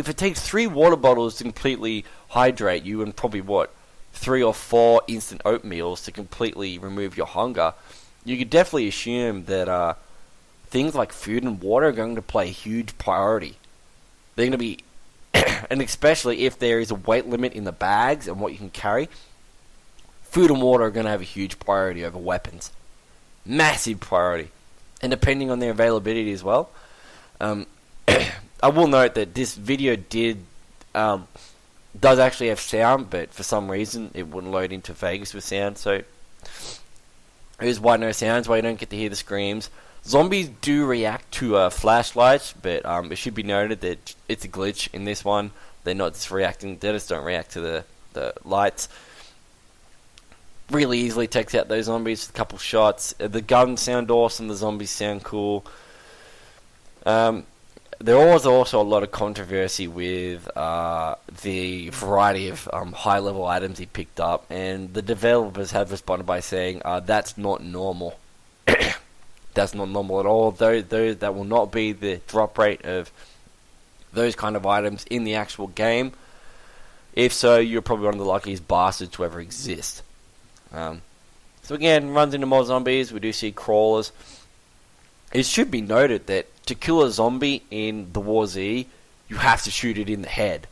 if it takes 3 water bottles to completely hydrate you, and probably 3 or 4 instant oatmeals to completely remove your hunger, you could definitely assume that things like food and water are going to play a huge priority. They're going to be, and especially if there is a weight limit in the bags and what you can carry, food and water are going to have a huge priority over weapons. Massive priority. And depending on their availability as well. I will note that this video does actually have sound, but for some reason it wouldn't load into Vegas with sound, so here's why no sounds, why you don't get to hear the screams. Zombies do react to flashlights, but it should be noted that it's a glitch in this one. They're not just reacting, they just don't react to the lights. Really easily takes out those zombies, a couple shots. The guns sound awesome, the zombies sound cool. There was also a lot of controversy with the variety of high-level items he picked up, and the developers have responded by saying that's not normal. That's not normal at all. That will not be the drop rate of those kind of items in the actual game. If so, you're probably one of the luckiest bastards to ever exist. So again, runs into more zombies. We do see crawlers. It should be noted that to kill a zombie in the War Z, you have to shoot it in the head.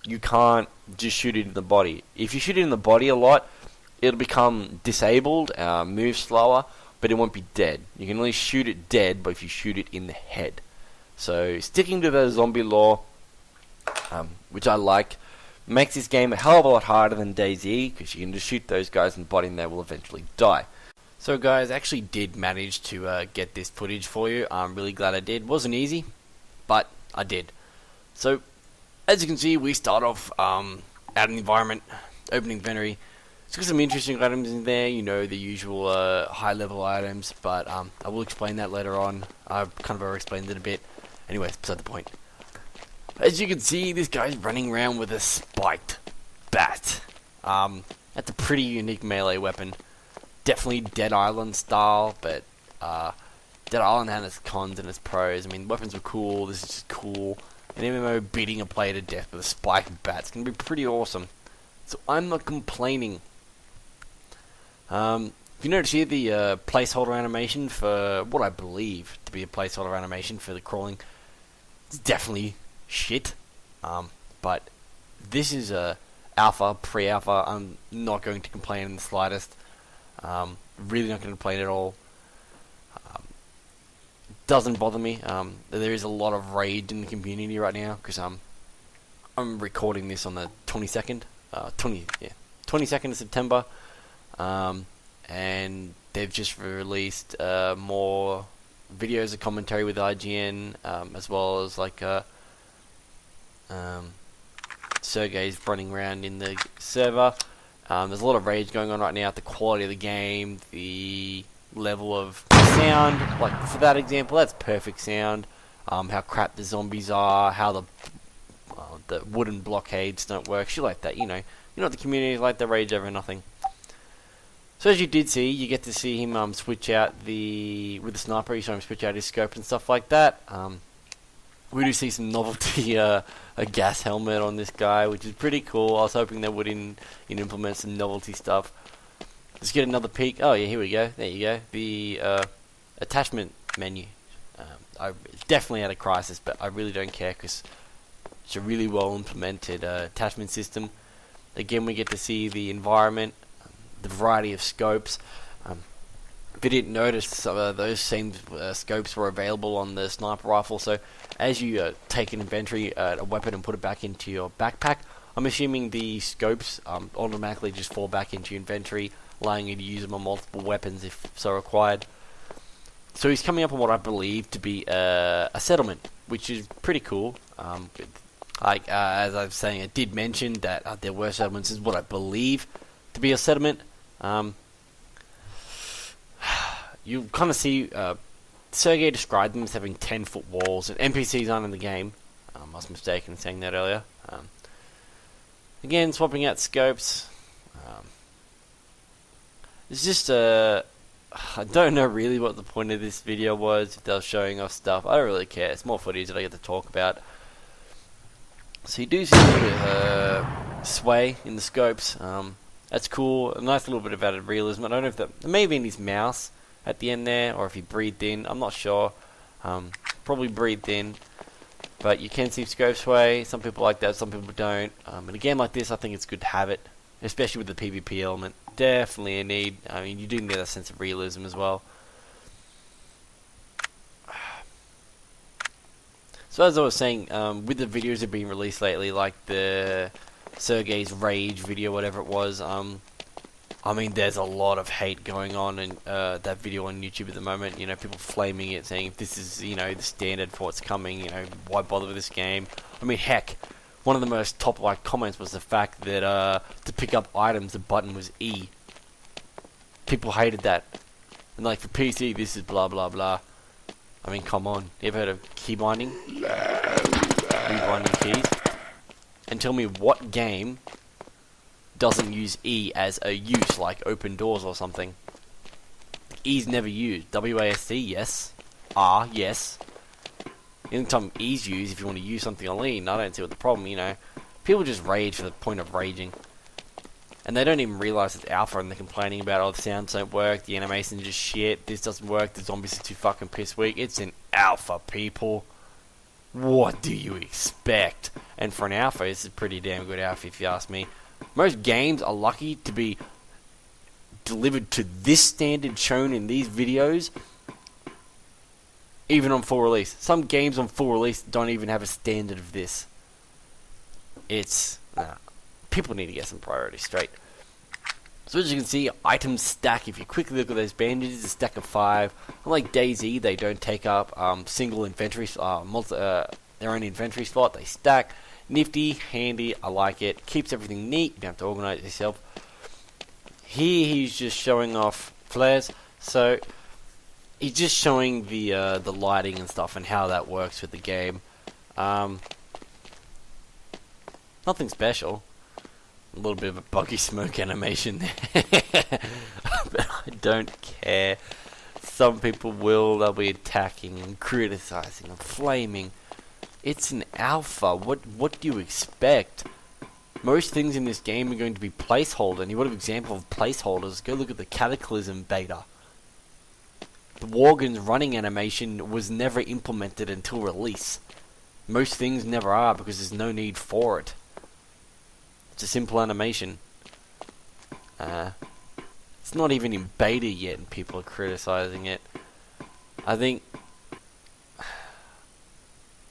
You can't just shoot it in the body. If you shoot it in the body a lot, it'll become disabled, move slower, but it won't be dead. You can only shoot it dead, but if you shoot it in the head. So sticking to the zombie lore, which I like, makes this game a hell of a lot harder than DayZ, because you can just shoot those guys in the body and they will eventually die. So guys, I actually did manage to get this footage for you. I'm really glad I did. Wasn't easy, but I did. So, as you can see, we start off out in the environment, opening inventory. It's got some interesting items in there, you know, the usual high-level items, but I will explain that later on. I've kind of over-explained it a bit. Anyway, it's beside the point. As you can see, this guy's running around with a spiked bat. That's a pretty unique melee weapon. Definitely Dead Island style, but Dead Island had its cons and its pros. I mean, weapons were cool, this is just cool. An MMO beating a player to death with a spiked bat, it's going to be pretty awesome. So I'm not complaining. If you notice here, the placeholder animation for what I believe to be a placeholder animation for the crawling, it's definitely shit. But this is a alpha, pre-alpha. I'm not going to complain in the slightest. Really not going to complain at all. Doesn't bother me. There is a lot of rage in the community right now because I'm recording this on the 22nd, 22nd of September, and they've just released more videos of commentary with IGN, as well as like Sergey's running around in the server. There's a lot of rage going on right now at the quality of the game, the level of sound. Like for that example, that's perfect sound. How crap the zombies are, how the wooden blockades don't work, shit like that. You know what the community is like, they rage over nothing. So as you did see, you get to see him switch out with the sniper. You saw him switch out his scope and stuff like that. We do see some novelty, a gas helmet on this guy, which is pretty cool. I was hoping they would implement some novelty stuff. Let's get another peek. Oh yeah, here we go. There you go. The attachment menu. It's definitely at a crisis, but I really don't care because it's a really well implemented attachment system. Again, we get to see the environment, the variety of scopes. If you didn't notice, some of those same scopes were available on the sniper rifle. So as you take an inventory, a weapon, and put it back into your backpack, I'm assuming the scopes automatically just fall back into your inventory, allowing you to use them on multiple weapons if so required. So he's coming up on what I believe to be a settlement, which is pretty cool. As I was saying, I did mention that there were settlements. This is what I believe to be a settlement. You kind of see Sergey described them as having 10-foot walls, and NPCs aren't in the game. I was mistaken in saying that earlier. Again, swapping out scopes. It's just I don't know really what the point of this video was, if they were showing off stuff. I don't really care. It's more footage that I get to talk about. So you do see a little bit of sway in the scopes. That's cool. A nice little bit of added realism. I don't know if that may have been his mouse at the end there, or if he breathed in. I'm not sure. Probably breathed in. But you can see scope sway. Some people like that, some people don't. In a game like this, I think it's good to have it, especially with the PvP element. Definitely a need. I mean, you do need a sense of realism as well. So as I was saying, with the videos that have been released lately, like the Sergei's Rage video, whatever it was, I mean, there's a lot of hate going on in that video on YouTube at the moment. You know, people flaming it, saying if this is, you know, the standard for what's coming, you know, why bother with this game? I mean, heck, one of the most top-liked comments was the fact that to pick up items, the button was E. People hated that. And like, for PC, this is blah, blah, blah. I mean, come on. You ever heard of key binding? Rebinding keys? And tell me what game doesn't use E as a use, like open doors or something. E's never used. WASD, yes. R, yes. Anytime E's used, if you want to use something on lean, I don't see what the problem, you know. People just rage for the point of raging. And they don't even realise it's alpha, and they're complaining about, oh, the sounds don't work, the animation's just shit, this doesn't work, the zombies are too fucking piss weak. It's an alpha, people. What do you expect? And for an alpha, it's a pretty damn good alpha, if you ask me. Most games are lucky to be delivered to this standard shown in these videos, even on full release. Some games on full release don't even have a standard of this. It's... people need to get some priorities straight. So as you can see, items stack. If you quickly look at those bandages, a stack of 5. Unlike DayZ, they don't take up single inventory, their own inventory slot. They stack. Nifty, handy, I like it. Keeps everything neat, you don't have to organize it yourself. Here he's just showing off flares, so he's just showing the lighting and stuff and how that works with the game. Nothing special. A little bit of a buggy smoke animation there. But I don't care. Some people will, they'll be attacking and criticizing and flaming. It's an alpha. What do you expect? Most things in this game are going to be placeholder. And you want an example of placeholders? Go look at the Cataclysm beta. The Worgen's running animation was never implemented until release. Most things never are because there's no need for it. It's a simple animation. It's not even in beta yet and people are criticizing it. I think...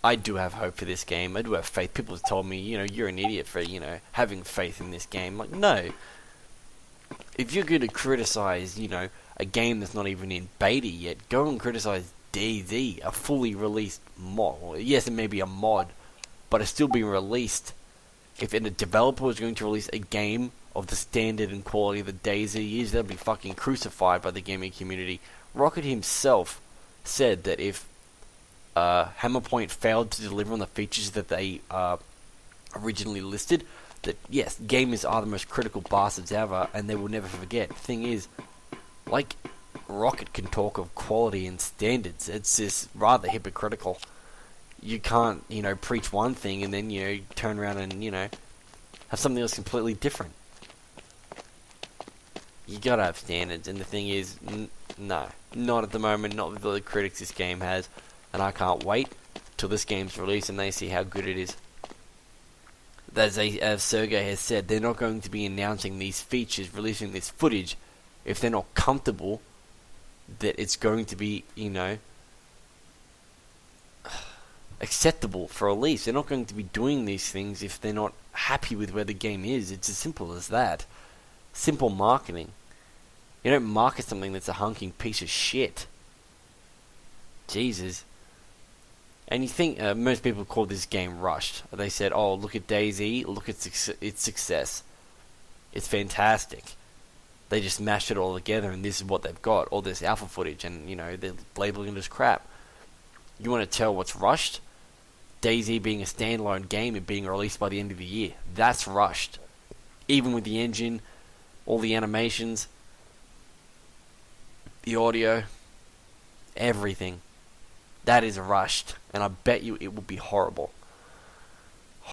I do have hope for this game. I do have faith. People have told me, you know, you're an idiot for, you know, having faith in this game. Like, no. If you're going to criticize, you know, a game that's not even in beta yet, go and criticize DayZ, a fully released mod. Yes, it may be a mod, but it's still being released. If a developer was going to release a game of the standard and quality that DayZ is, they'll be fucking crucified by the gaming community. Rocket himself said that if Hammerpoint failed to deliver on the features that they originally listed, that yes, gamers are the most critical bastards ever, and they will never forget. The thing is, like, Rocket can talk of quality and standards. It's just rather hypocritical. You can't, you know, preach one thing and then, you know, turn around and, you know, have something else completely different. You gotta have standards, and the thing is, no, not at the moment, not with the critics this game has. And I can't wait till this game's released and they see how good it is. As Sergei has said, they're not going to be announcing these features, releasing this footage, if they're not comfortable that it's going to be, you know, acceptable for release. They're not going to be doing these things if they're not happy with where the game is. It's as simple as that. Simple marketing. You don't market something that's a hunking piece of shit. Jesus. And you think most people call this game rushed. They said, oh, look at DayZ, look at its success. It's fantastic. They just mashed it all together and this is what they've got. All this alpha footage and, you know, they're labeling it as crap. You want to tell what's rushed? DayZ being a standalone game and being released by the end of the year. That's rushed. Even with the engine, all the animations, the audio, everything. That is rushed, and I bet you it will be horrible.